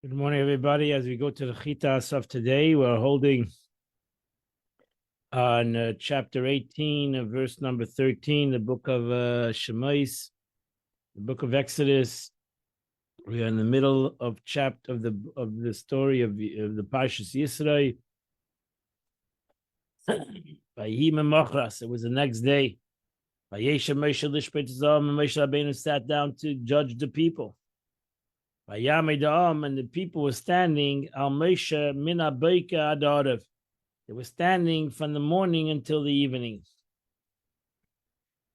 Good morning, everybody. As we go to the Chitas of today, we're holding on chapter 18, verse number 13, the book of Shemais, the book of Exodus. We are in the middle of chapter of the story of the Parshas Yisro. It was the next day. Moshe Rabbeinu sat down to judge the people. And the people were standing al Moshe min haboker ad ha'arav. They were standing from the morning until the evening.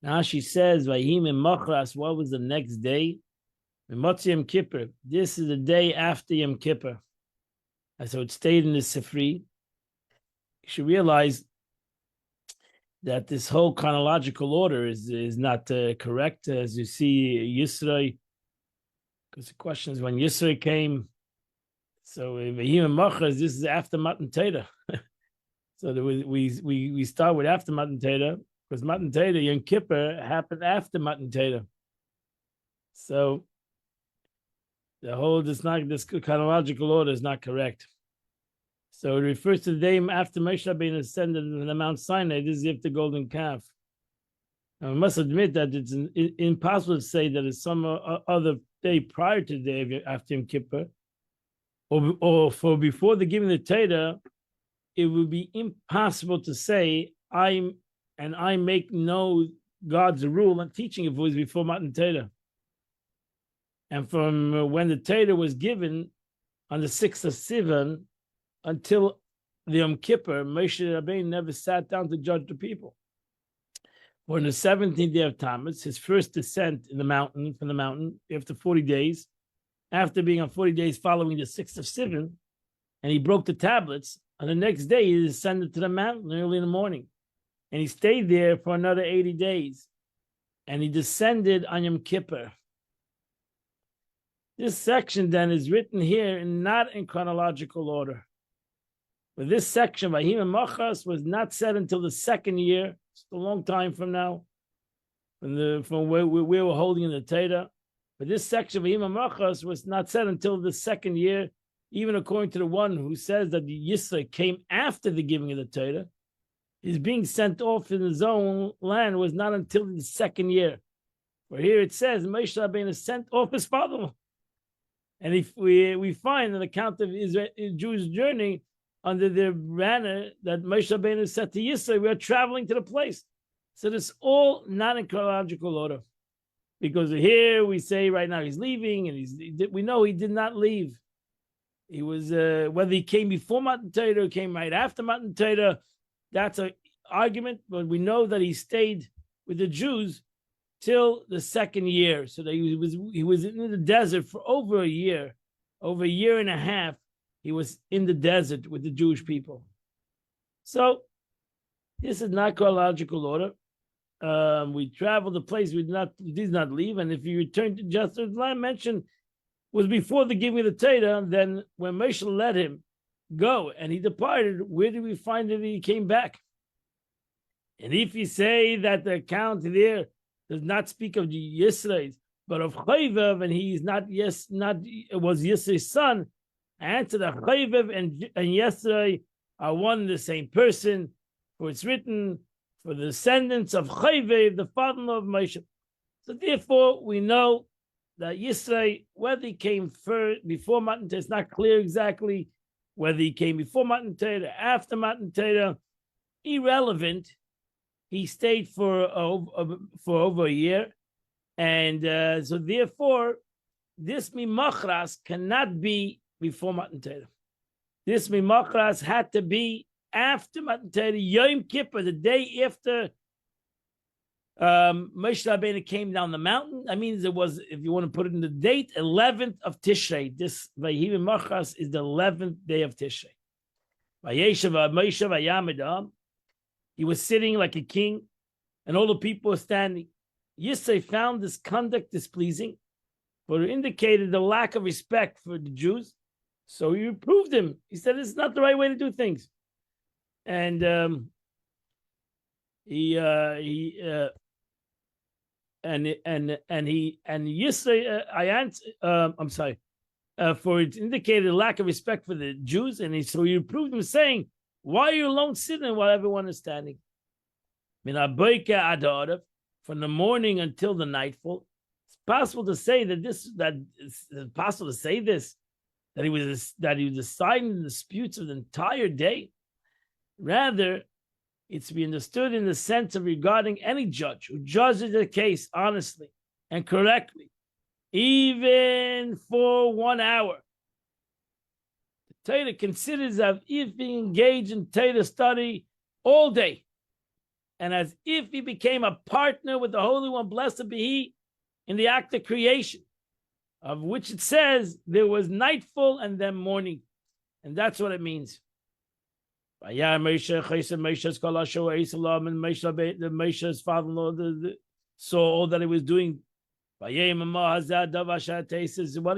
Now she says, Vayim Machras, what was the next day? Mimotzi Yom Kippur. This is the day after Yom Kippur. And so it stayed in the Sifri. You should realize that this whole chronological order is not correct. As you see, Yisro, because the question is when Yisro came. So Vayim Machras, this is after Matan Torah. So we start with after Matan Torah, because Matan Torah, Yom Kippur, happened after Matan Torah. So the whole this chronological order is not correct. So it refers to the day after Moshe Rabbeinu ascended to the Mount Sinai. This is after Golden Calf. Now, we must admit that it's impossible to say that it's some other day prior to the day after Yom Kippur, or for before the giving of the Torah. It would be impossible to say I make no God's rule and teaching if it was before Matan Torah. And from when the Torah was given on the 6th of Sivan until the Yom Kippur, Moshe Rabbeinu never sat down to judge the people. For on the 17th day of Tammuz, his first descent from the mountain, after 40 days, after being on 40 days following the 6th of Sivan, and he broke the tablets. On the next day, he descended to the mountain early in the morning. And he stayed there for another 80 days. And he descended on Yom Kippur. This section then is written here not in chronological order. But this section, Vayim Machras, was not said until the second year. It's a long time from now, from where we were holding in the Torah. But this section, Vayim Machras, was not said until the second year. Even according to the one who says that the Yisro came after the giving of the Torah, his being sent off in his own land was not until the second year. For here it says Moshe Rabbeinu sent off his father. And if we find an account of his Jewish journey under the banner that Moshe Rabbeinu said to Yisro, we are traveling to the place. So this all not in chronological order. Because here we say right now he's leaving, and we know he did not leave. He was, whether he came before Matan Torah or came right after Matan Torah, that's an argument, but we know that he stayed with the Jews till the second year. So that he was in the desert for over a year and a half. He was in the desert with the Jewish people. So this is not chronological order. We traveled the place we did not leave, and if you return to just as I mentioned, was before the giving of the Torah. Then when Moshe let him go and he departed, where did we find that he came back? And if you say that the account there does not speak of the Yisro, but of Chayvev, and he's it was Yisro's son, I answer that Chayvev and Yisro are one and the same person, for it's written for the descendants of Chayvev, the father-in-law of Moshe. So therefore we know that Yisro, whether he came first, before Matan Torah, it's not clear exactly whether he came before Matan Torah, after Matan Torah, irrelevant. He stayed for over a year, and so therefore, this Mimachras cannot be before Matan Torah. This Mimachras had to be after Matan Torah, Yom Kippur, the day after Moshe Rabbeinu came down the mountain. That means it was, if you want to put it in the date, 11th of Tishrei. This Vayim Machras is the 11th day of Tishrei. Vayeshev Moshe Vayamid. He was sitting like a king, and all the people were standing. Yisro found this conduct displeasing, for it indicated the lack of respect for the Jews. So he reproved him. He said, "This is not the right way to do things." And Yisro, I'm sorry. for it indicated a lack of respect for the Jews, and so he reproved them, saying, "Why are you alone sitting while everyone is standing?" From the morning until the nightfall. It's possible to say that that he was deciding the disputes of the entire day. Rather, it's to be understood in the sense of regarding any judge who judges the case honestly and correctly, even for 1 hour. The Torah considers as if he engaged in Torah study all day, and as if he became a partner with the Holy One, blessed be He, in the act of creation, of which it says there was nightfall and then morning, and that's what it means. Moshe's father-in-law saw all that he was doing. Why are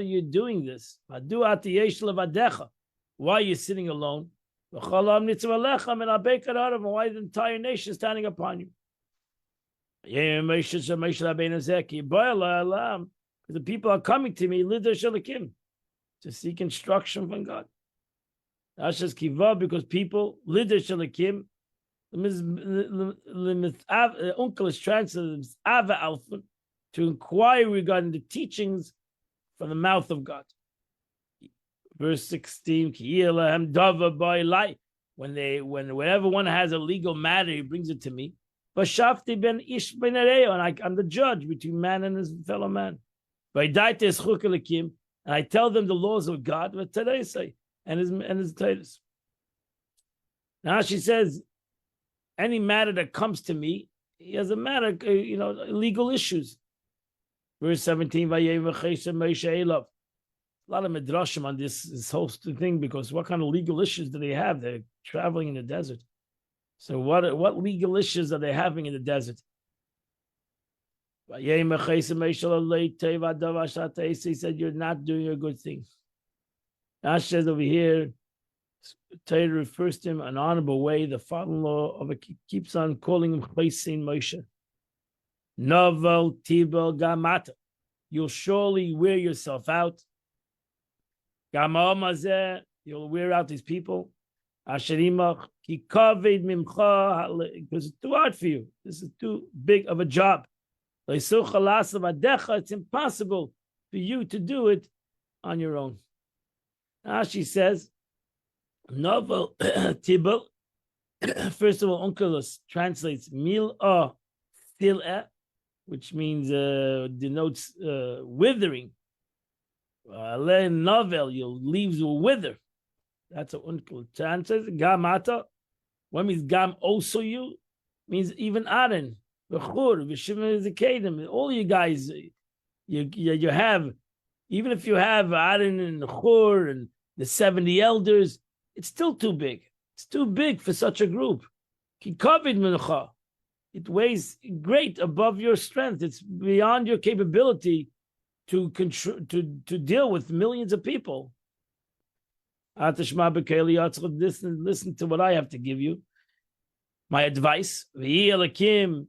you doing this? Why are you sitting alone? Why is the entire nation standing upon you? Because the people are coming to me to seek instruction from God. Because people, Uncle is translated to inquire regarding the teachings from the mouth of God. Verse 16, whenever one has a legal matter, he brings it to me. And I'm the judge between man and his fellow man. And I tell them the laws of God, and his titles. Now she says, any matter that comes to me, he has a matter, legal issues. Verse 17, a lot of midrashim on this whole thing, because what kind of legal issues do they have? They're traveling in the desert. So what legal issues are they having in the desert? He said, you're not doing a good thing. Ash says over here, Torah refers to him in an honorable way. The father-in-law of it keeps on calling him Chaysin Moshe. Novel Tibel Gamata. You'll surely wear yourself out. Gamamazeh, you'll wear out these people. Asherimach ki kaved mimcha, because it's too hard for you. This is too big of a job. It's impossible for you to do it on your own. She says, novel tibel. First of all, Onkelos translates mil'ah sil'eh, which means denotes withering. Novel, your leaves will wither. That's what Onkelos translates. Gamata, what means gam also you? Means even Aaron, Bechur, V'shimon Zekadim, all you guys, you have. Even if you have Aaron and Chur and the 70 elders, it's still too big. It's too big for such a group. It weighs great above your strength. It's beyond your capability to deal with millions of people. Listen to what I have to give you. My advice. And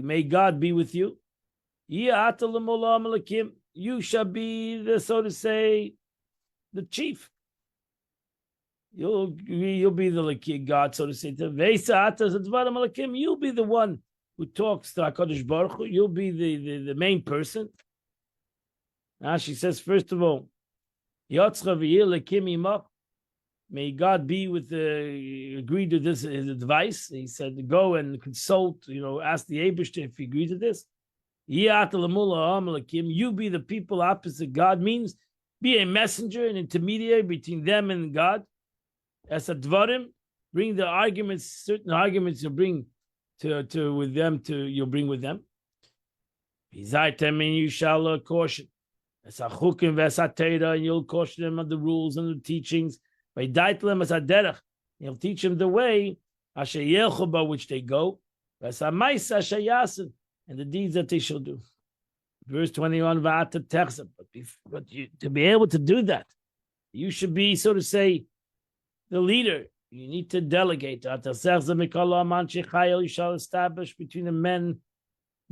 may God be with you. You shall be the, so to say, the chief. You'll be the God, so to say. You'll be the one who talks to HaKadosh Baruch Hu. You'll be the main person. Now she says, first of all, may God be with agree to this, his advice. He said, go and consult, ask the Eibishter if he agrees to this. You be the people opposite God, means be a messenger, an intermediary between them and God. As a dvarim, bring the arguments, certain arguments you'll bring you'll bring with them. You shall caution. As a chukim v'esatera, and you'll caution them of the rules and the teachings. By daitlem as a derech, you'll teach them the way asher yelchu which they go. As a ma'isa asher yasin, and the deeds that they shall do. Verse 21, but to be able to do that, you should be, so to say, the leader. You need to delegate. You shall establish between the men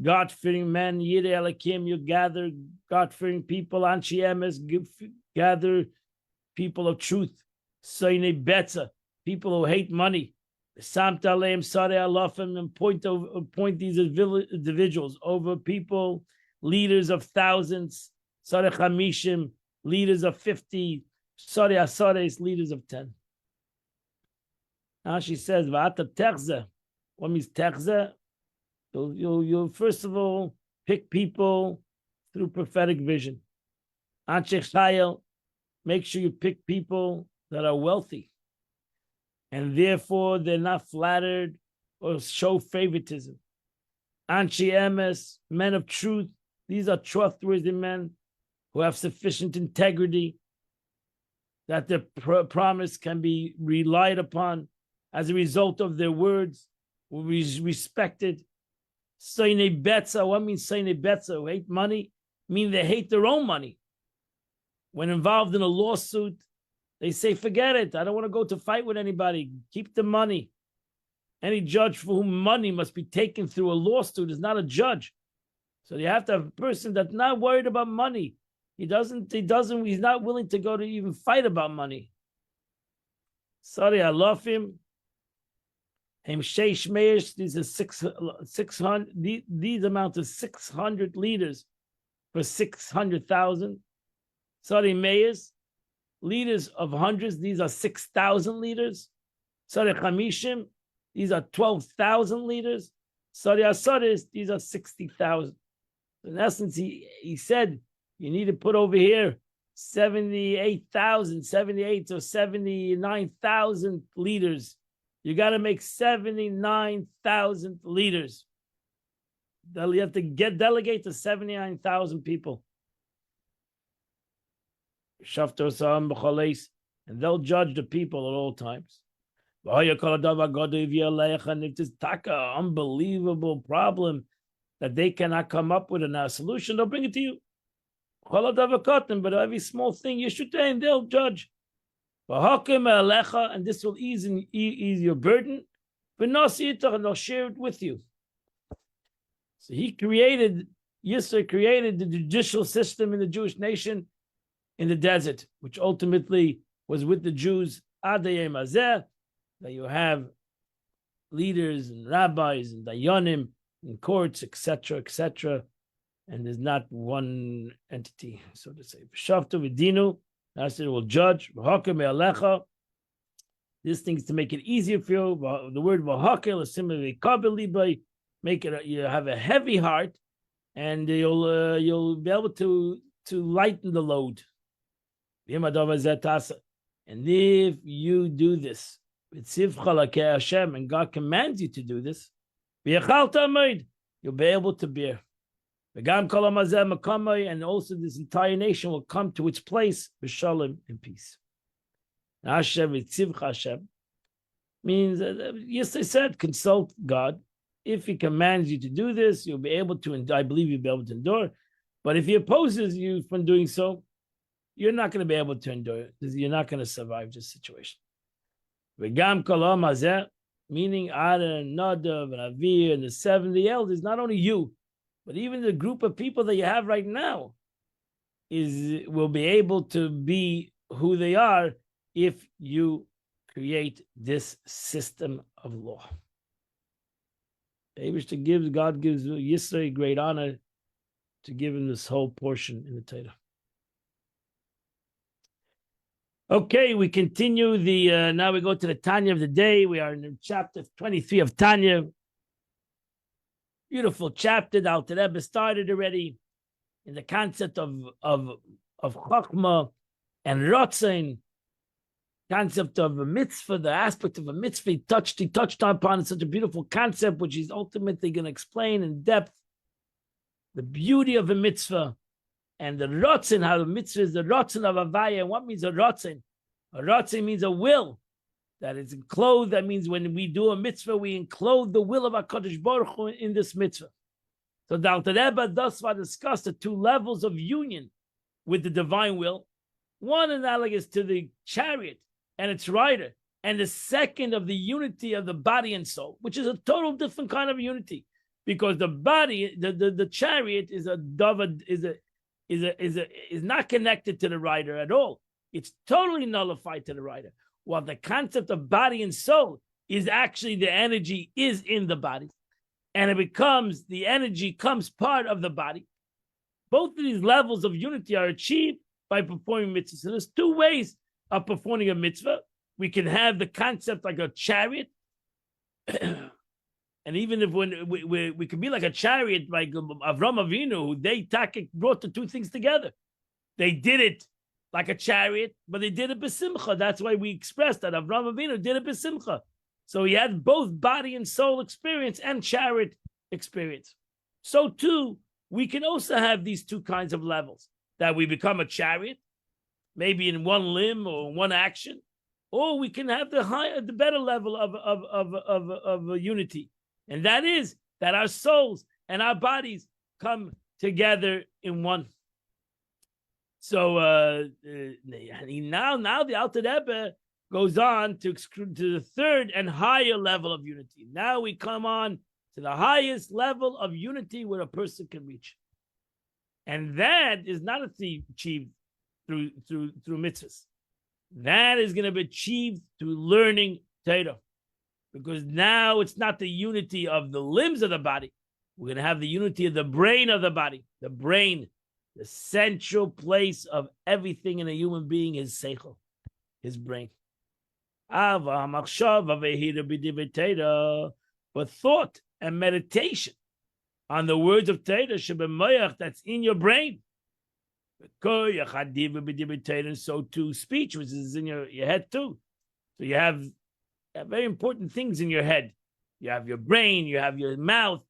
God-fearing men, Yirei Elokim, you gather God-fearing people, Anshi Emes, gather people of truth, Soine Betza, people who hate money, Samt Aleim Sare Alofim, and appoint these individuals over people, leaders of thousands, Sare Chamishim, leaders of 50, Sare Asares, leaders of 10. Now she says, Va'ata Techze. What means Techze? You'll first of all pick people through prophetic vision. Anshe Chayil, make sure you pick people that are wealthy, and therefore they're not flattered or show favoritism. Anshe Emes, men of truth, these are trustworthy men who have sufficient integrity that their promise can be relied upon. As a result of their words, will be respected. Soine Betza, what means Soine Betza? Who hate money? Mean they hate their own money. When involved in a lawsuit, they say, forget it. I don't want to go to fight with anybody. Keep the money. Any judge for whom money must be taken through a lawsuit is not a judge. So you have to have a person that's not worried about money. He's not willing to go to even fight about money. Sorry, I love him. These are 600. These amount of 600 leaders for 600,000. Sorry, mayors, leaders of hundreds. These are 6,000 leaders. Sorry, Chamishim. These are 12,000 leaders. Sorry, Asaris. These are 60,000. In essence, he said you need to put over here 78,000, 78 or 79,000 leaders. You got to make 79,000 leaders. You have to delegate to 79,000 people. And they'll judge the people at all times. And if this taka unbelievable problem that they cannot come up with a solution, they'll bring it to you. But every small thing you should do, and they'll judge. And this will ease your burden, and they'll share it with you. So Yisro created the judicial system in the Jewish nation in the desert, which ultimately was with the Jews, Adayim Azeh, that you have leaders and rabbis and dayanim in courts, etc., and there's not one entity, so to say. V'shavtu v'dinu, it will judge. This thing is to make it easier for you. The word v'hakel is similarly kabeli, make it you have a heavy heart, and you'll be able to lighten the load. And if you do this, and God commands you to do this, you'll be able to bear. And also this entire nation will come to its place b'shalom in peace. Hashem means, yes, I said, consult God. If He commands you to do this, you'll be able to, I believe you'll be able to endure. But if He opposes you from doing so, you're not going to be able to endure it. You're not going to survive this situation. Meaning Aaron, Nadav, and Avi, and the 70 elders, not only you, but even the group of people that you have right now will be able to be who they are if you create this system of law. God gives Yisro great honor to give him this whole portion in the Torah. Okay, we continue now we go to the Tanya of the day. We are in chapter 23 of Tanya. Beautiful chapter. The Alter Rebbe started already in the concept of Chachma and Ratzon, concept of a mitzvah, the aspect of a mitzvah. He touched upon such a beautiful concept, which he's ultimately going to explain in depth. The beauty of a mitzvah and the Ratzon, how the mitzvah is the Ratzon of Havaya. And what means a Ratzon? A Ratzon means a will that is enclosed. That means when we do a mitzvah, we enclose the will of HaKadosh Baruch Hu in this mitzvah. So the Alter Rebbe thus far discussed the two levels of union with the divine will. One analogous to the chariot and its rider, and the second of the unity of the body and soul, which is a total different kind of unity. because the body, the chariot is not connected to the rider at all. It's totally nullified to the rider. While the concept of body and soul is actually the energy is in the body, and it becomes the energy comes part of the body. Both of these levels of unity are achieved by performing mitzvahs. So there's two ways of performing a mitzvah. We can have the concept like a chariot, and even if when we can be like a chariot, like Avram Avinu, who they brought the two things together. They did it like a chariot, but they did it b'simcha. That's why we expressed that Avram Avinu did it b'simcha. So he had both body and soul experience and chariot experience. So too, we can also have these two kinds of levels, that we become a chariot, maybe in one limb or one action, or we can have the better level of unity, and that is that our souls and our bodies come together in one. So now the Alter Rebbe goes on to the third and higher level of unity. Now we come on to the highest level of unity where a person can reach, and that is not achieved through mitzvahs. That is going to be achieved through learning Torah, because now it's not the unity of the limbs of the body. We're going to have the unity of the brain of the body. The brain, the central place of everything in a human being, is seichel, his brain. But thought and meditation on the words of Torah, that's in your brain. And so too speech, which is in your head too. So you have very important things in your head. You have your brain, you have your mouth,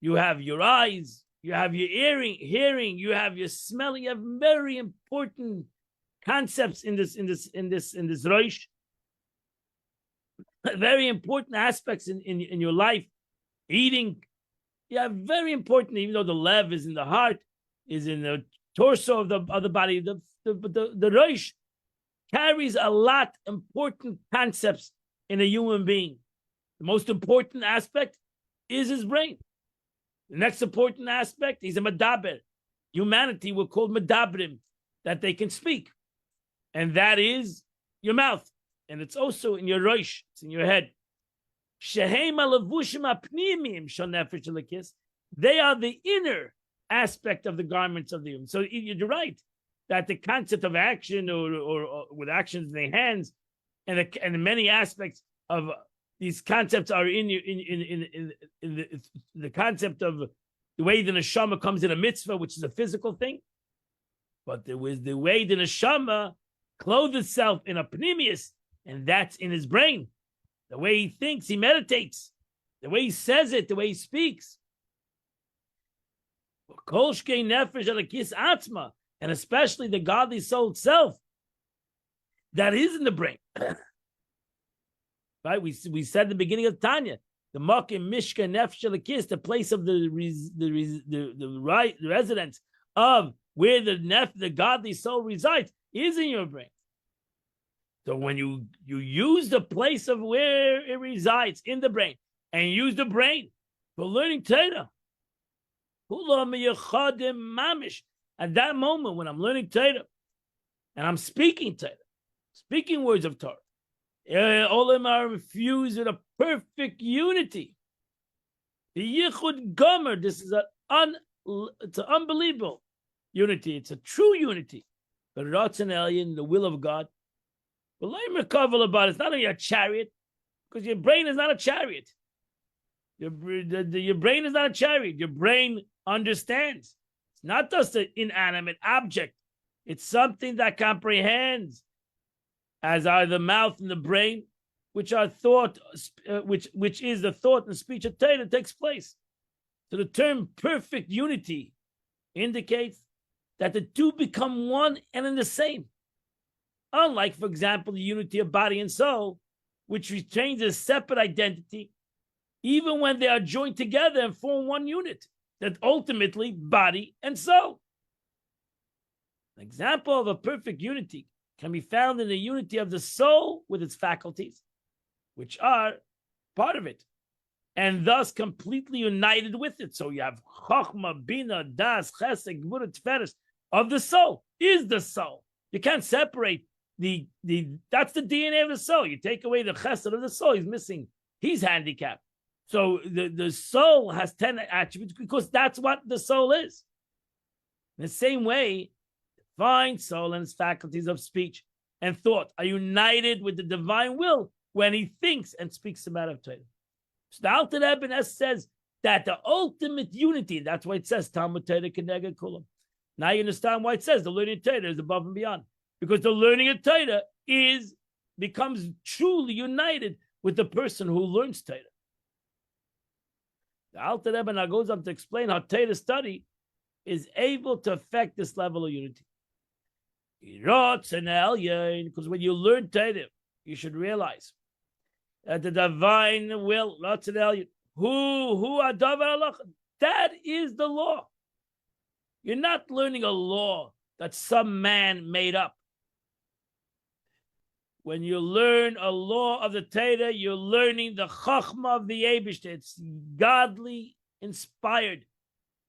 you have your eyes, you have your hearing, you have your smelling. You have very important concepts in this Rosh. Very important aspects in your life. Eating, you have very important, even though the lev is in the heart, is in the torso of the body. The Rosh carries a lot of important concepts in a human being. The most important aspect is his brain. The next important aspect, he's a medaber. Humanity were called medabrim, that they can speak. And that is your mouth. And it's also in your Rosh, it's in your head. They are the inner aspect of the garments of the human. So you're right that the concept of action or with actions in the hands and the many aspects of these concepts are in the concept of the way the neshama comes in a mitzvah, which is a physical thing. But there was the way the neshama clothes itself in a pnimius, and that's in his brain. The way he thinks, he meditates. The way he says it, the way he speaks. And especially the godly soul itself, that is in the brain. Right? We said at the beginning of Tanya, the Makim Mishka Nefesh Elokis, the place of the residence of where the godly soul resides, is in your brain. So when you use the place of where it resides in the brain, and you use the brain for learning Torah, at that moment when I'm learning Torah and I'm speaking Torah, speaking words of Torah, all of them are infused with a perfect unity. The Yichud Gomer, this is it's an unbelievable unity. It's a true unity. The Ratzon Elyon, the will of God. But let me recover about it. It's not only a chariot, because your brain is not a chariot. Your brain is not a chariot. Your brain understands. It's not just an inanimate object. It's something that comprehends, as are the mouth and the brain, which are thought, which is the thought and speech of Torah that takes place. So the term perfect unity indicates that the two become one and in the same. Unlike, for example, the unity of body and soul, which retains a separate identity, even when they are joined together and form one unit, that ultimately body and soul. An example of a perfect unity can be found in the unity of the soul with its faculties, which are part of it. and thus completely united with it. So you have Chochmah, Bina, Das, Chesed, Gvura, Tiferes of the soul, is the soul. You can't separate the that's the DNA of the soul. You take away the Chesed of the soul, he's missing, he's handicapped. So the soul has 10 attributes because that's what the soul is. In the same way, divine soul and its faculties of speech and thought are united with the divine will when he thinks and speaks about of Torah. So the Alter Rebbe says that the ultimate unity, that's why it says Talmud Torah Keneged Kulam. Now you understand why it says the learning of Torah is above and beyond. Because the learning of Torah becomes truly united with the person who learns Torah. The Alter Rebbe now goes on to explain how Torah study is able to affect this level of unity. Because when you learn Torah, you should realize that the divine will, that is the law. You're not learning a law that some man made up. When you learn a law of the Torah, you're learning the Chachma of the Eibishter. It's godly inspired.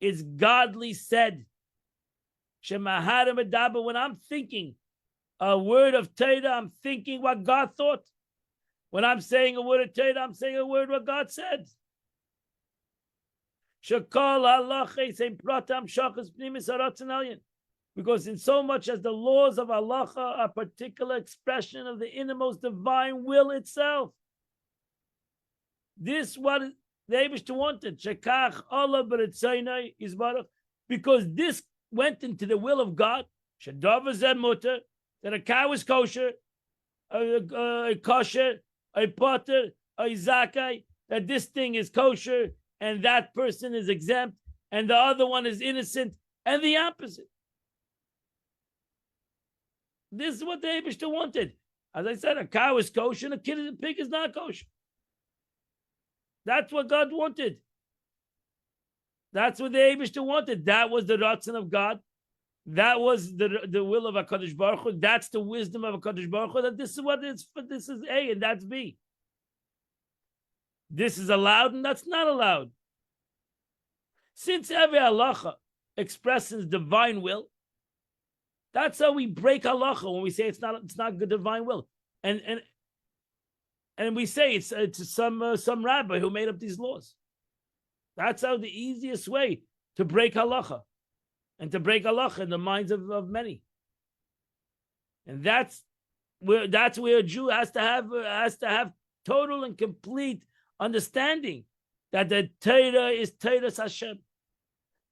It's godly said. When I'm thinking a word of Torah, I'm thinking what God thought. When I'm saying a word of Torah, I'm saying a word what God said. Because in so much as the laws of Allah are a particular expression of the innermost divine will itself. This what the Eibishter wanted. Because this went into the will of God. That a cow is kosher, a kosher, a potter, a zakai, that this thing is kosher and that person is exempt and the other one is innocent, and the opposite. This is what the Eibishter wanted. As I said, a cow is kosher and a pig is not kosher. That's what God wanted. That's what the Eibishter wanted. That was the Ratzon of God. That was the will of HaKadosh Baruch Hu. That's the wisdom of HaKadosh Baruch Hu. That this is what it's, this is A and that's B. This is allowed and that's not allowed. Since every halacha expresses divine will, that's how we break halacha when we say it's not good divine will, and we say it's some rabbi who made up these laws. That's how the easiest way to break halacha, and to break halacha in the minds of many. And that's where a Jew has to have total and complete understanding that the Torah is Torah Hashem,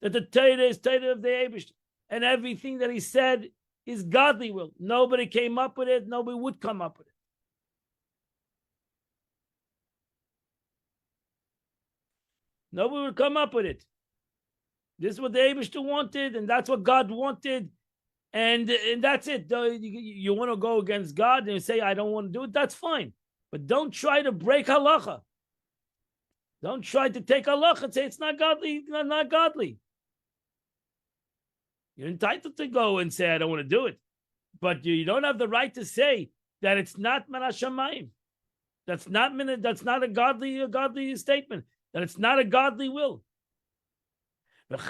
that the Torah is Torah of the Eibishter. And everything that he said is godly will. Nobody came up with it. Nobody would come up with it. Nobody would come up with it. This is what the Eibishter wanted, and that's what God wanted. And that's it. You want to go against God and say, I don't want to do it, that's fine. But don't try to break halacha. Don't try to take halacha and say it's not godly, not godly. You're entitled to go and say, I don't want to do it. But you don't have the right to say that it's not min hashamayim. That's not a godly statement. That it's not a godly will. And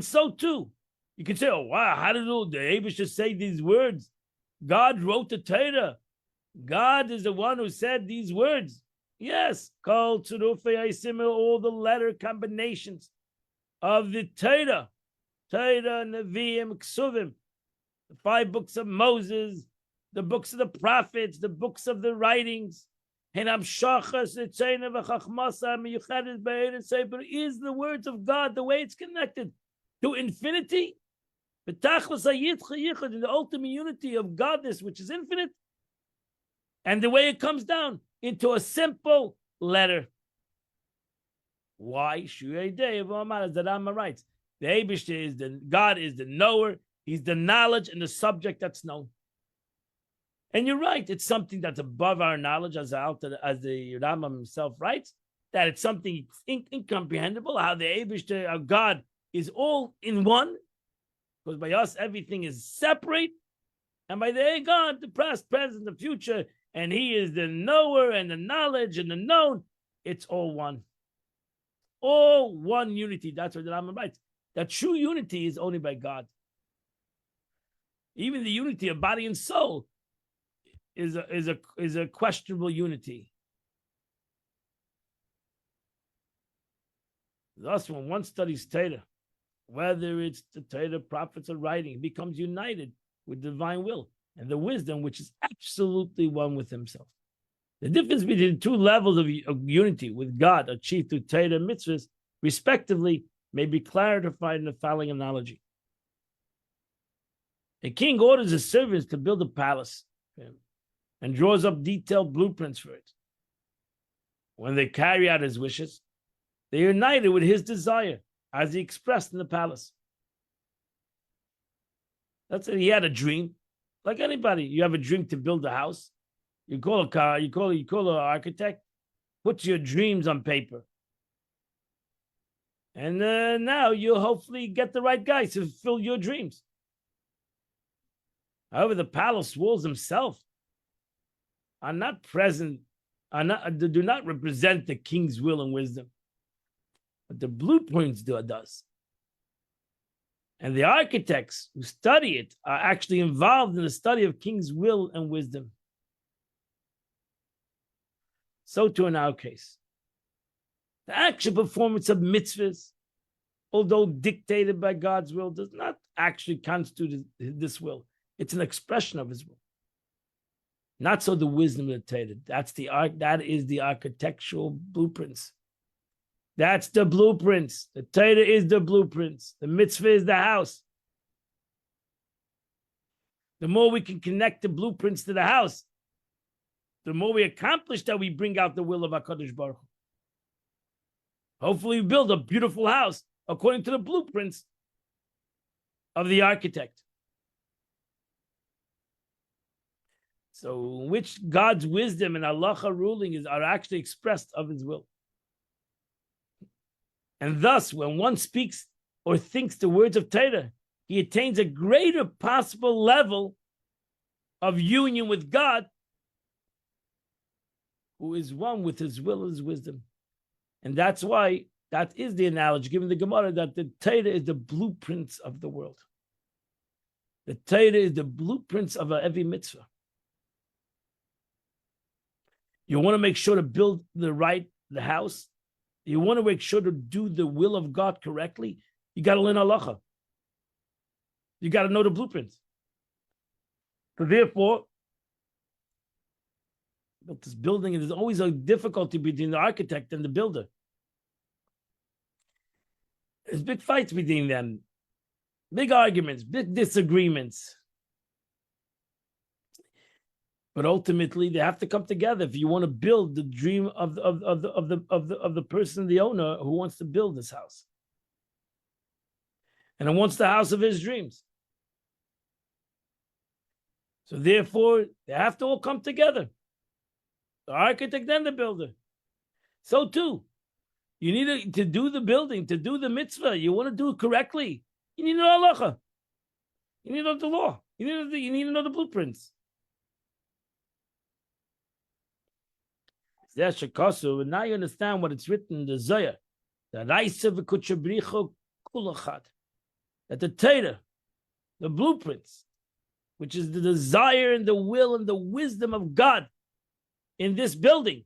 so too, you can say, oh wow, how did the Eibishter say these words? God wrote the Torah. God is the one who said these words. Yes, all the letter combinations of the Torah, Nevi'im, Ksuvim, the 5 books of Moses, the books of the prophets, the books of the writings, and Amshachas, the chain of a Chachmasa, Miyuchadis, Be'er, but is the words of God, the way it's connected to infinity, in the ultimate unity of Godness, which is infinite, and the way it comes down into a simple letter. Why? Shurei Dei, as the Rama writes, the Eibishter is God is the knower, he's the knowledge and the subject that's known. And you're right, it's something that's above our knowledge, as the Rama himself writes, that it's something incomprehensible, how the Eibishter of God is all in one, because by us everything is separate, and by the God, the past, present, the future, and he is the knower and the knowledge and the known, it's all one. All one unity. That's what the Rambam writes. That true unity is only by God. Even the unity of body and soul is a questionable unity. Thus, when one studies Torah, whether it's the Torah, prophets, or writing, it becomes united with divine will and the wisdom, which is absolutely one with himself. The difference between the two levels of unity with God, achieved through Torah and mitzvahs, respectively, may be clarified in the following analogy. A king orders his servants to build a palace and draws up detailed blueprints for it. When they carry out his wishes, they are united with his desire, as he expressed in the palace. That's it. He had a dream. Like anybody, you have a dream to build a house. You call a car, you call an architect, put your dreams on paper. And now you'll hopefully get the right guy to fulfill your dreams. However, the palace walls themselves are not present, do not represent the king's will and wisdom. But the blueprints does. And the architects who study it are actually involved in the study of king's will and wisdom. So too in our case. The actual performance of mitzvahs, although dictated by God's will, does not actually constitute this will. It's an expression of his will. Not so the wisdom of the Torah. That is the architectural blueprints. That's the blueprints. The Torah is the blueprints. The mitzvah is the house. The more we can connect the blueprints to the house, the more we accomplish that we bring out the will of HaKadosh Baruch Hu. Hopefully we build a beautiful house according to the blueprints of the architect. So which God's wisdom and halacha ruling are actually expressed of his will. And thus, when one speaks or thinks the words of Torah, he attains a greater possible level of union with God, who is one with his will and his wisdom. And that's why that is the analogy given the Gemara, that the Torah is the blueprints of the world. The Torah is the blueprints of every mitzvah. You want to make sure to build the house. You want to make sure to do the will of God correctly. You got to learn halacha. You got to know the blueprints. So therefore, built this building, and there's always a difficulty between the architect and the builder. There's big fights between them, big arguments, big disagreements. But ultimately, they have to come together if you want to build the dream of the person, the owner, who wants to build this house, and who wants the house of his dreams. So therefore, they have to all come together. The architect and the builder. So too, you need to do the building, to do the mitzvah. You want to do it correctly. You need to know halacha. You need to know the law. You need to know the blueprints. And now you understand what it's written in the Zohar. That the Torah, the blueprints, which is the desire and the will and the wisdom of God in this building,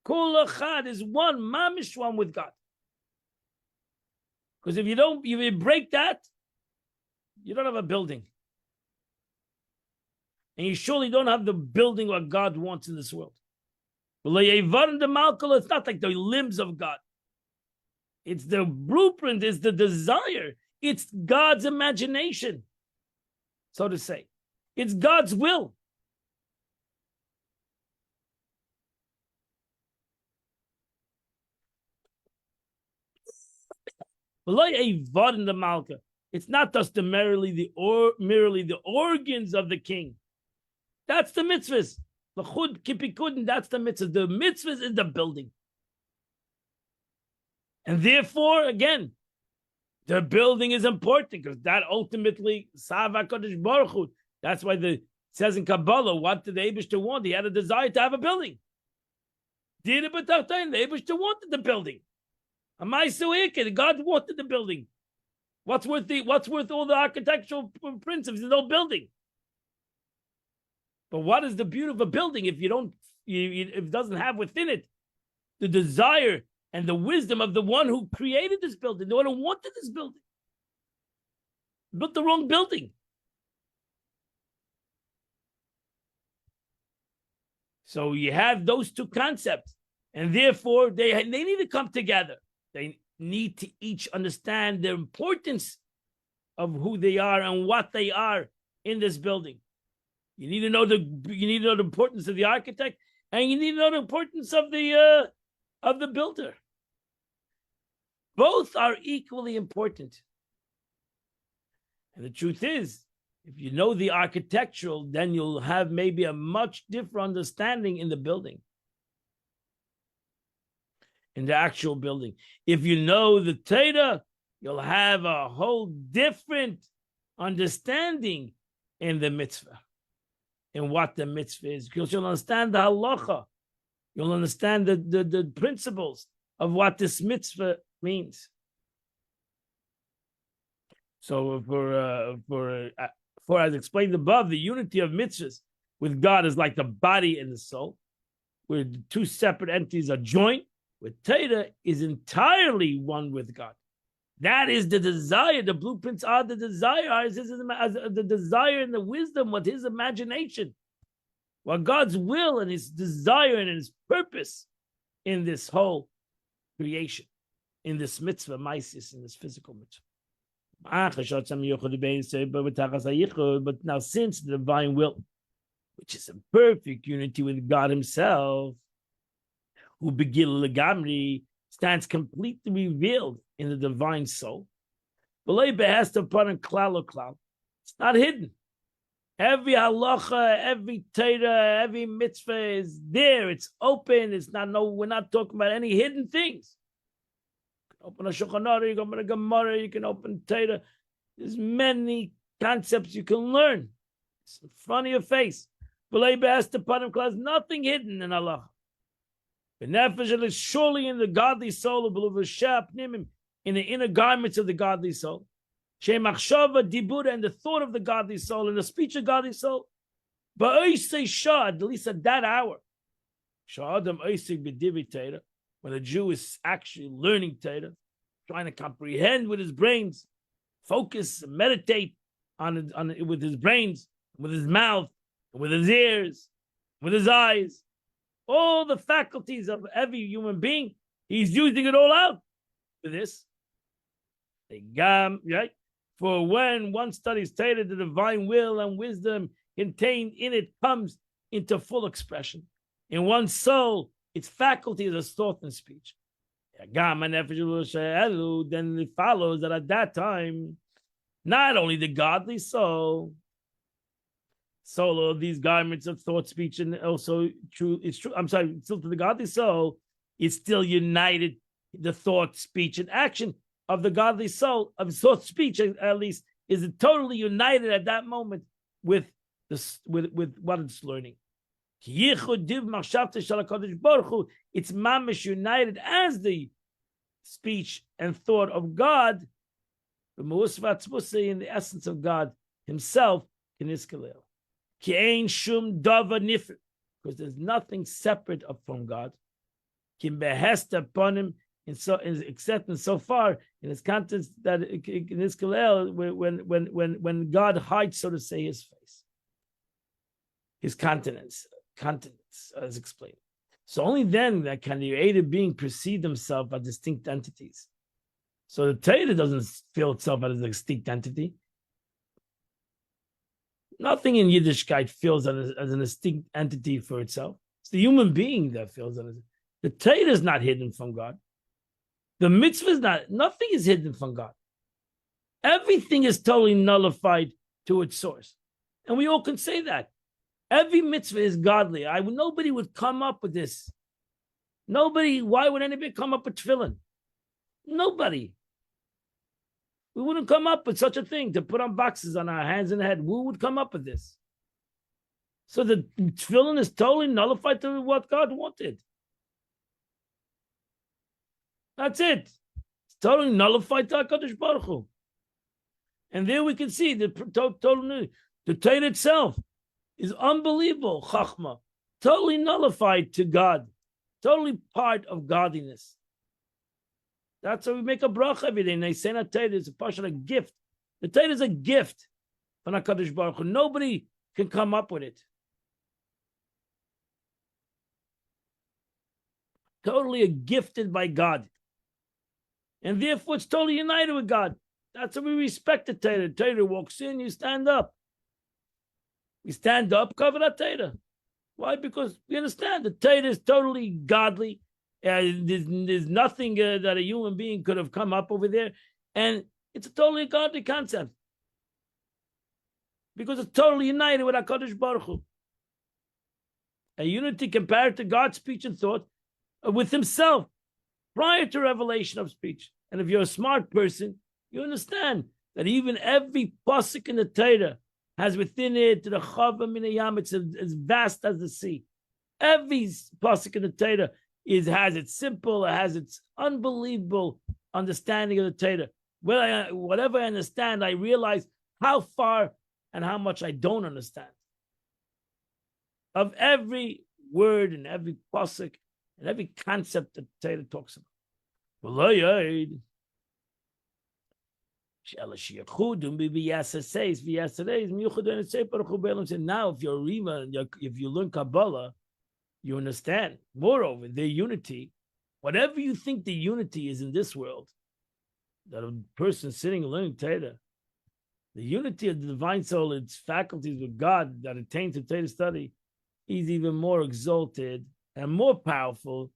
Kol Echad is one, mamish one with God. Because if you break that, you don't have a building. And you surely don't have the building what God wants in this world. It's not like the limbs of God. It's the blueprint, it's the desire. It's God's imagination, so to say. It's God's will. It's not just merely the organs of the king. That's the mitzvahs. L'chud kipikudin, that's the mitzvah. The mitzvah is the building. And therefore, again, the building is important because that ultimately, Sav HaKadosh Baruch Hu, that's why it says in Kabbalah, what did the Eibishter want? He had a desire to have a building. Did it, but the Eibishter wanted the building. God wanted the building. What's worth all the architectural principles? There's no building. But what is the beauty of a building if if it doesn't have within it the desire and the wisdom of the one who created this building, the one who wanted this building? Built the wrong building. So you have those two concepts, and therefore they need to come together. They need to each understand the importance of who they are and what they are in this building. You need to know the importance of the architect, and you need to know the importance of the builder. Both are equally important. And the truth is, if you know the architectural, then you'll have maybe a much different understanding in the building, in the actual building. If you know the Torah, you'll have a whole different understanding in the mitzvah, in what the mitzvah is. Because you'll understand the halacha. You'll understand the principles of what this mitzvah means. So for as explained above, the unity of mitzvahs with God is like the body and the soul, where the two separate entities are joined. With Torah is entirely one with God. That is the desire. The blueprints are the desire. The desire and the wisdom, what his imagination, what God's will and his desire and his purpose in this whole creation, in this mitzvah, maisis, in this physical mitzvah. But now, since the divine will, which is a perfect unity with God himself, who begil legamri, stands completely revealed in the divine soul, it's not hidden. Every halacha, every Torah, every mitzvah is there. It's open. We're not talking about any hidden things. Open a Shulchan Aruch, you can open a Gemara, you can open Torah. There's many concepts you can learn. It's in front of your face. Nothing hidden in Allah. The nefesh is surely in the godly soul of in the inner garments of the godly soul. Shemachshava dibura, and the thought of the godly soul and the speech of godly soul. But at least at that hour, when a Jew is actually learning Torah, trying to comprehend with his brains, focus, meditate on it with his brains, with his mouth, with his ears, with his eyes, all the faculties of every human being, he's using it all out for this. Right? For when one studies Torah, the divine will and wisdom contained in it comes into full expression. In one's soul, its faculties of thought and speech. Then it follows that at that time, not only the godly soul of these garments of thought, speech, and also true. It's true. I'm sorry. Still to the godly soul, it's still united. The thought, speech, and action of the godly soul, of thought, speech, at least, is totally united at that moment with what it's learning. It's mamish united as the speech and thought of God, in the essence of God Himself, because there's nothing separate from God. Upon Him, except in so far in His contents that in His when God hides, so to say, His face, His countenance, as explained. So only then that can the created being perceive themselves as distinct entities. So the Torah doesn't feel itself as a distinct entity. Nothing in Yiddishkeit feels as a distinct entity for itself. It's the human being that feels that. The Torah is not hidden from God. The mitzvah is not. Nothing is hidden from God. Everything is totally nullified to its source, and we all can say that. Every mitzvah is godly. Nobody would come up with this. Nobody. Why would anybody come up with tefillin? Nobody. We wouldn't come up with such a thing to put on boxes on our hands and head. Who would come up with this? So the tefillin is totally nullified to what God wanted. That's it. It's totally nullified to HaKadosh Baruch Hu. And there we can see the total, the Torah itself is unbelievable, Chachma, totally nullified to God, totally part of godliness. That's why we make a bracha every day. And they say that Torah is a portion of gift. The Torah is a gift from HaKadosh Baruch Hu. Nobody can come up with it. Totally gifted by God. And therefore it's totally united with God. That's how we respect the Torah. The Torah walks in, you stand up. We stand up, cover that Torah. Why? Because we understand the Torah is totally godly. There's nothing that a human being could have come up over there. And it's a totally godly concept. Because it's totally united with HaKadosh Baruch Hu. A unity compared to God's speech and thought with himself prior to revelation of speech. And if you're a smart person, you understand that even every pasuk in the Torah has within it the Chava Min Hayam. It's as vast as the sea. Every pasuk in the Torah has its simple, it has its unbelievable understanding of the Torah. Whatever I understand, I realize how far and how much I don't understand. Of every word and every pasuk and every concept that the Torah talks about. Now, if you're Rima, if you learn Kabbalah, you understand. Moreover, their unity, whatever you think the unity is in this world, that a person sitting and learning Torah, the unity of the divine soul, its faculties with God that attain to Torah study, is even more exalted and more powerful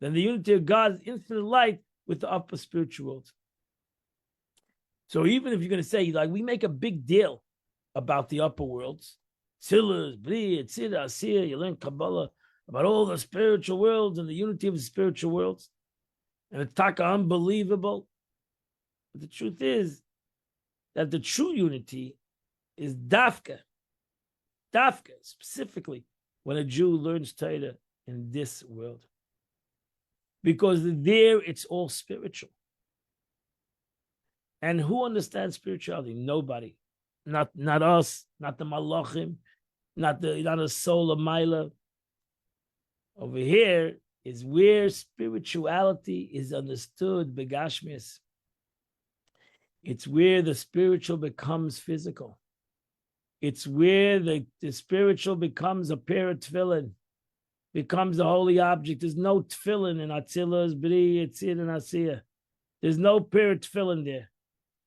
than the unity of God's infinite light with the upper spiritual world. So even if you're going to say, like, we make a big deal about the upper worlds, Tzilas, Bri, Tzira, Asir, you learn Kabbalah, about all the spiritual worlds and the unity of the spiritual worlds, and it's taka unbelievable. But the truth is that the true unity is dafka, specifically when a Jew learns Torah in this world. Because there it's all spiritual. And who understands spirituality? Nobody. Not us, not the malachim, not a soul of Maila. Over here is where spirituality is understood, begashmis. It's where the spiritual becomes physical. It's where the spiritual becomes a pair of tefillin, becomes a holy object. There's no tefillin in Atzilas, Bri, Etzir, and Asiyah. There's no pair of tefillin there.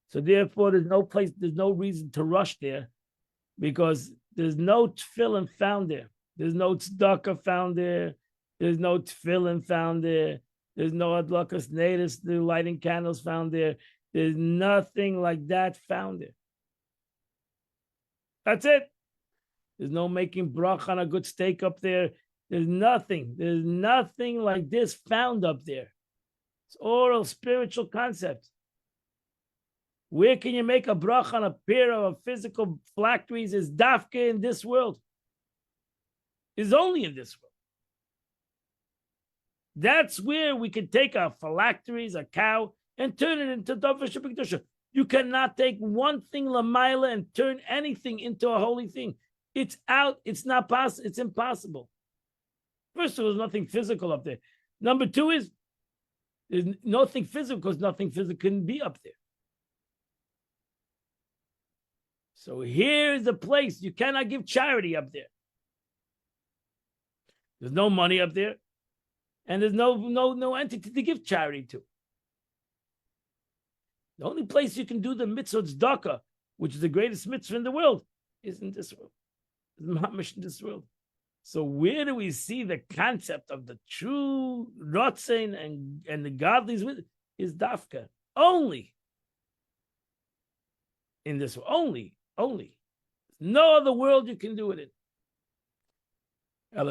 So therefore, there's no reason to rush there, because there's no tefillin found there. There's no tzedakah found there. There's no tefillin found there. There's no adlakas natives, the lighting candles found there. There's nothing like that found there. That's it. There's no making brach on a good steak up there. There's nothing. There's nothing like this found up there. It's oral spiritual concept. Where can you make a brach on a pair of physical phylacteries? Is dafke in this world. Is only in this world. That's where we can take our phylacteries, a cow, and turn it into davar shebekdusha. You cannot take one thing lamaila and turn anything into a holy thing. It's out. It's not possible. It's impossible. First of all, there's nothing physical up there. Number two is there's nothing physical because nothing physical can be up there. So here's the place. You cannot give charity up there. There's no money up there. And there's no entity to give charity to. The only place you can do the mitzvah tzedakah, which is the greatest mitzvah in the world, is in this world. Is mamish in this world. So where do we see the concept of the true rotzein and the godly's with is dafka? Only in this world. Only. No other world you can do it in. So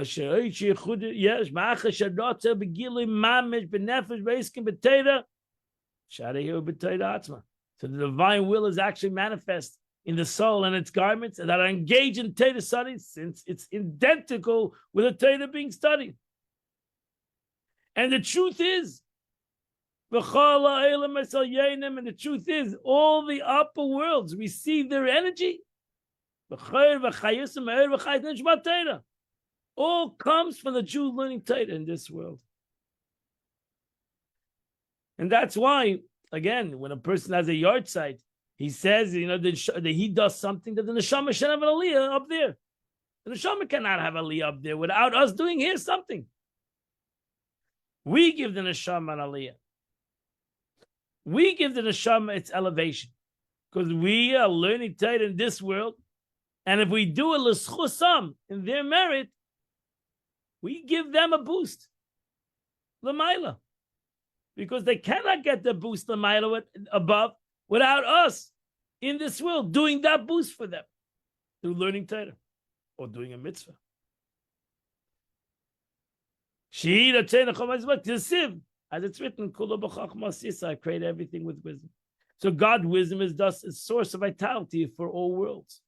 the divine will is actually manifest in the soul and its garments, and that are engaged in Torah studies, since it's identical with the Torah being studied. And the truth is And the truth is, all the upper worlds receive their energy. All comes from the Jew learning Torah in this world. And that's why, again, when a person has a yard site, he says, that he does something that the neshama should have an aliyah up there. The neshama cannot have aliyah up there without us doing here something. We give the neshama an aliyah. We give the neshama its elevation because we are learning Torah in this world. And if we do it l'schusam in their merit, we give them a boost. L'mayla. Because they cannot get the boost l'mayla above without us in this world doing that boost for them through learning Torah or doing a mitzvah. As it's written, I create everything with wisdom. So God's wisdom is thus a source of vitality for all worlds.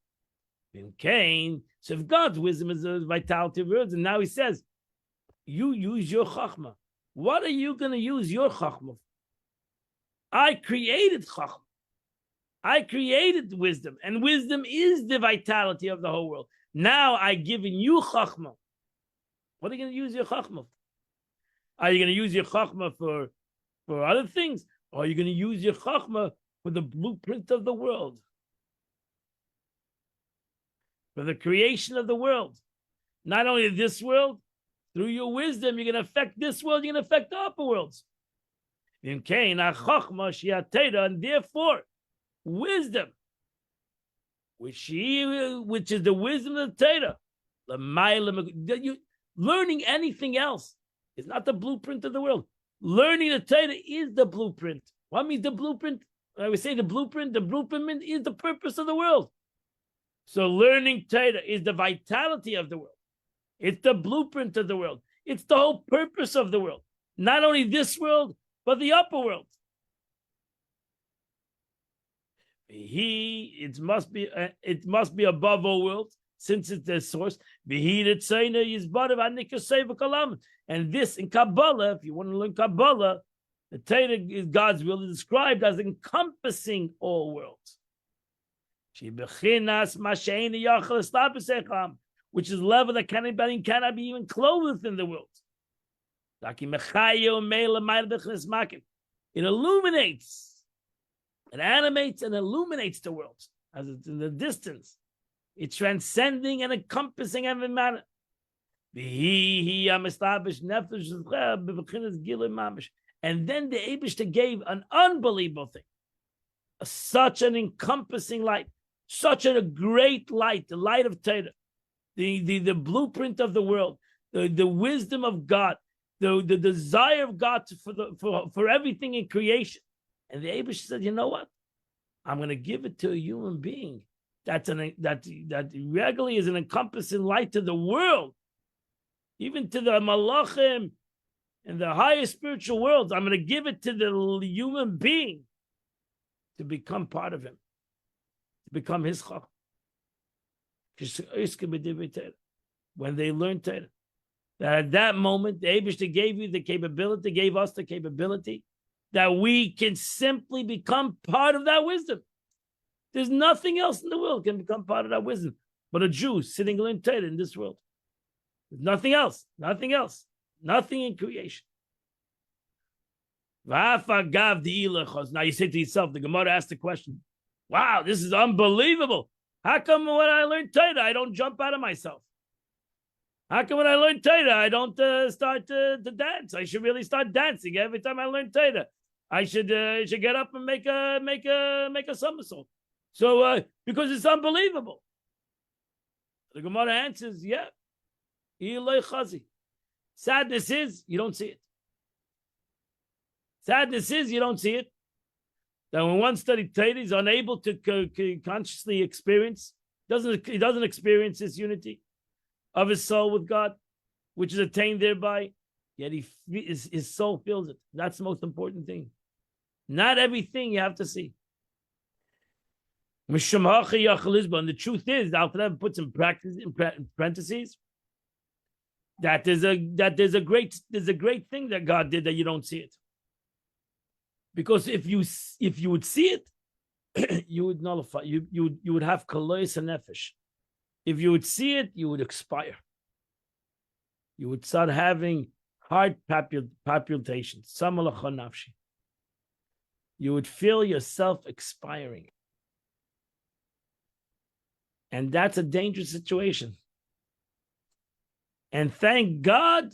In Cain, so if God's wisdom is the vitality of worlds, and now he says, you use your chachma. What are you going to use your chachma for? I created chachma. I created wisdom, and wisdom is the vitality of the whole world. Now I've given you chachma. What are you going to use your chachma for? Are you going to use your chachma for other things? Or are you going to use your chachma for the blueprint of the world? For the creation of the world. Not only this world, through your wisdom, you're going to affect this world, you're going to affect the upper worlds. And therefore, wisdom, which is the wisdom of the Torah, learning anything else is not the blueprint of the world. Learning the Torah is the blueprint. What means the blueprint? I would say the blueprint is the purpose of the world. So learning Torah is the vitality of the world. It's the blueprint of the world. It's the whole purpose of the world. Not only this world, but the upper world. It must be above all worlds, since it's the source. And this in Kabbalah, if you want to learn Kabbalah, the Torah is God's will is described as encompassing all worlds. Which is level that cannot be even clothed in the world. It illuminates, it animates and illuminates the world as it's in the distance. It's transcending and encompassing every matter. And then the Eibishter gave an unbelievable thing, such an encompassing light, such a great light, the light of Torah, the blueprint of the world, the wisdom of God, the desire of God for everything in creation. And the Eibishter said, you know what? I'm going to give it to a human being that regularly is an encompassing light to the world, even to the malachim and the higher spiritual worlds. I'm going to give it to the human being to become part of him, to become his chacham. When they learn Torah, that at that moment, the Eibishter gave you the capability, gave us the capability that we can simply become part of that wisdom. There's nothing else in the world can become part of that wisdom but a Jew sitting in Torah in this world. There's nothing else, nothing in creation. Now you say to yourself, the Gemara asked the question, wow, this is unbelievable. How come when I learn Torah, I don't jump out of myself? How come when I learn Torah, I don't start to dance? I should really start dancing every time I learn Torah. I should get up and make a somersault. So because it's unbelievable. The Gemara answers, yeah. Sadness is you don't see it. Sadness is you don't see it. That when one studies Torah, he's unable to consciously experience, he doesn't experience this unity of his soul with God, which is attained thereby, yet his soul feels it. That's the most important thing. Not everything you have to see. And the truth is, the Alter Rebbe puts in parentheses that there's a great thing that God did that you don't see it. Because if you would see it, you would nullify. You would have kalois and nefesh. If you would see it, you would expire. You would start having heart palpitations. Samalachon nafshi. You would feel yourself expiring. And that's a dangerous situation. And thank God,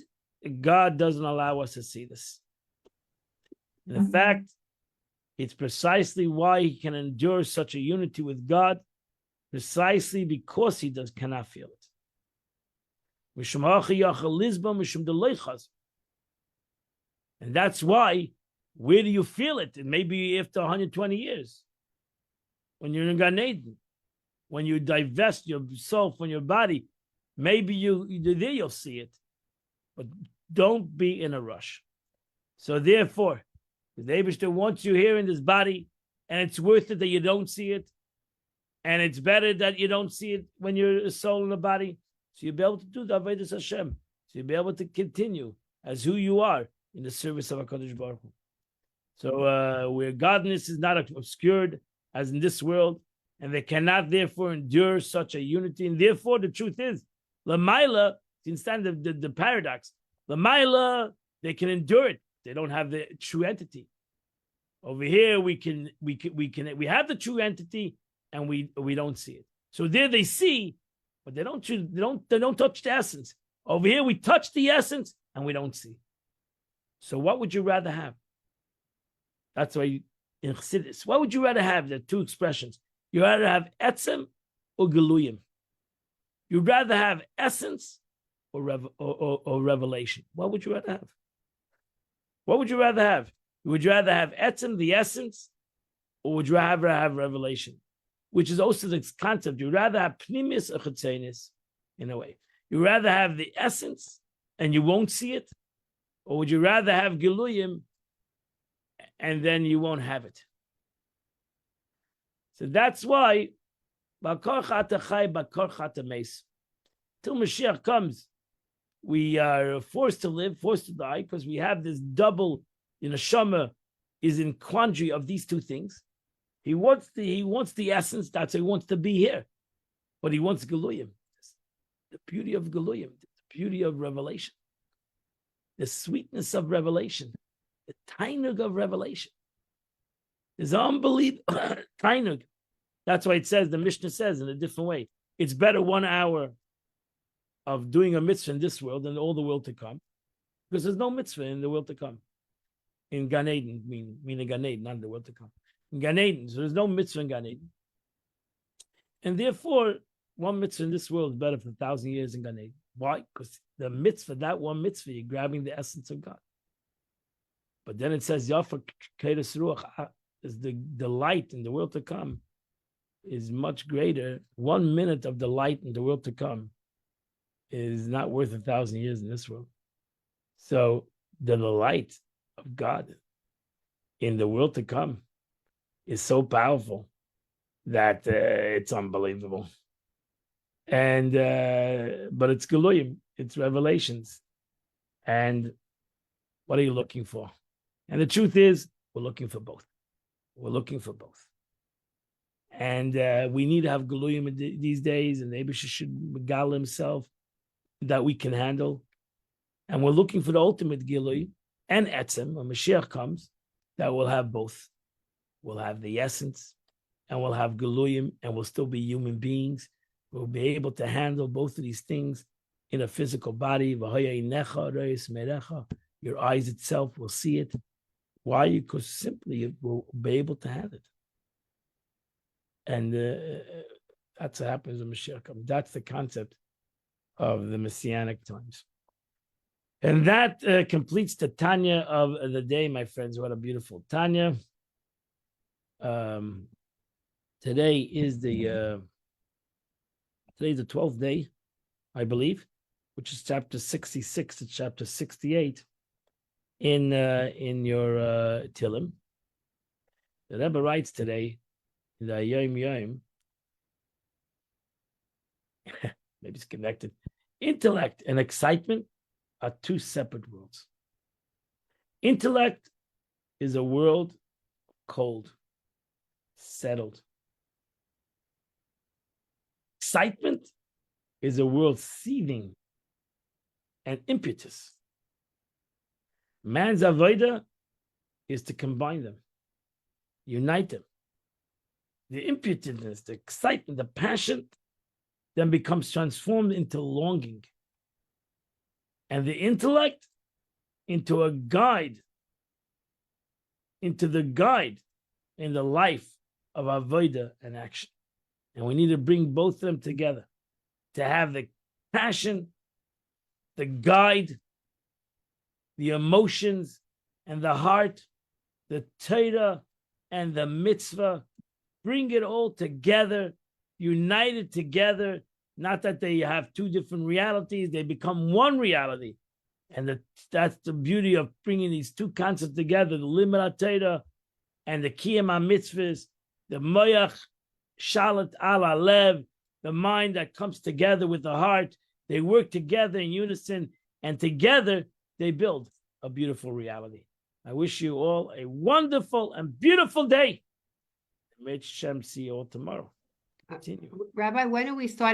God doesn't allow us to see this. In fact, it's precisely why he can endure such a unity with God, precisely because he cannot feel it. And that's why, where do you feel it? It may be after 120 years, when you're in Gan Eden, when you divest your soul from your body. Maybe there you'll see it, but don't be in a rush. So therefore, the Eibishter wants you here in this body, and it's worth it that you don't see it, and it's better that you don't see it when you're a soul in the body, so you'll be able to do the Avodas Hashem, so you'll be able to continue as who you are in the service of HaKadosh Baruch Hu. So where godness is not obscured, as in this world, and they cannot therefore endure such a unity, and therefore the truth is, Lamaila, instead of the paradox, Lamaila, they can endure it. They don't have the true entity. Over here, we have the true entity, and we don't see it. So there they see, but they don't touch the essence. Over here, we touch the essence, and we don't see. So what would you rather have? That's why in Chassidus, what would you rather have? There are two expressions. You rather have etzem or geluyim. You'd rather have essence or revelation. What would you rather have? What would you rather have? Would you rather have etzem, the essence, or would you rather have revelation? Which is also the concept. You'd rather have pnimis or chetzenis, in a way. You'd rather have the essence and you won't see it, or would you rather have geluyim and then you won't have it? So that's why till Mashiach comes, we are forced to live, forced to die, because we have this double, Neshama is in quandary of these two things. He wants the essence, that's why he wants to be here. But he wants Geluyim. The beauty of Geluyim, the beauty of revelation, the sweetness of revelation, the tainug of revelation. There's unbelievable tainug. That's why it says, the Mishnah says in a different way, it's better 1 hour of doing a mitzvah in this world than all the world to come, because there's no mitzvah in the world to come. In Gan Eden, meaning Gan Eden, not in the world to come. In Gan Eden, so there's no mitzvah in Gan Eden. And therefore, one mitzvah in this world is better for 1,000 years in Gan Eden. Why? Because the mitzvah, that one mitzvah, you're grabbing the essence of God. But then it says, Yafa Keres Ruach, is the light in the world to come is much greater. 1 minute of the light in the world to come is not worth 1,000 years in this world. So the light of God in the world to come is so powerful that it's unbelievable. And but it's Geluyim, it's revelations. And what are you looking for? And the truth is, we're looking for both. We're looking for both. And we need to have Geluyim these days, and maybe she should Megal himself that we can handle. And we're looking for the ultimate Gilui and Etzem, when Mashiach comes, that we'll have both. We'll have the essence, and we'll have Geluyim, and we'll still be human beings. We'll be able to handle both of these things in a physical body. Your eyes itself will see it. Why? Because simply it will be able to have it. And that's what happens when Mashiach comes. That's the concept of the Messianic times. And that completes the Tanya of the day, my friends. What a beautiful Tanya. Today is the 12th day, I believe, which is chapter 66 to chapter 68 in your Tillim. The Rebbe writes today, the Yom Yom, maybe it's connected. Intellect and excitement are two separate worlds. Intellect is a world cold, settled. Excitement is a world seething and impetus. Man's avodah is to combine them, unite them. The impetitiveness, the excitement, the passion then becomes transformed into longing. And the intellect into a guide, into the guide in the life of avodah and action. And we need to bring both of them together to have the passion, the guide, the emotions, and the heart, the Torah and the mitzvah. Bring it all together, unite it together. Not that they have two different realities, they become one reality. And that's the beauty of bringing these two concepts together, the limud Torah and the kiyum mitzvahs, the moyach shalat ala lev, the mind that comes together with the heart. They work together in unison, and together they build a beautiful reality. I wish you all a wonderful and beautiful day. May Hashem see you all tomorrow. Continue. Rabbi, when are we starting?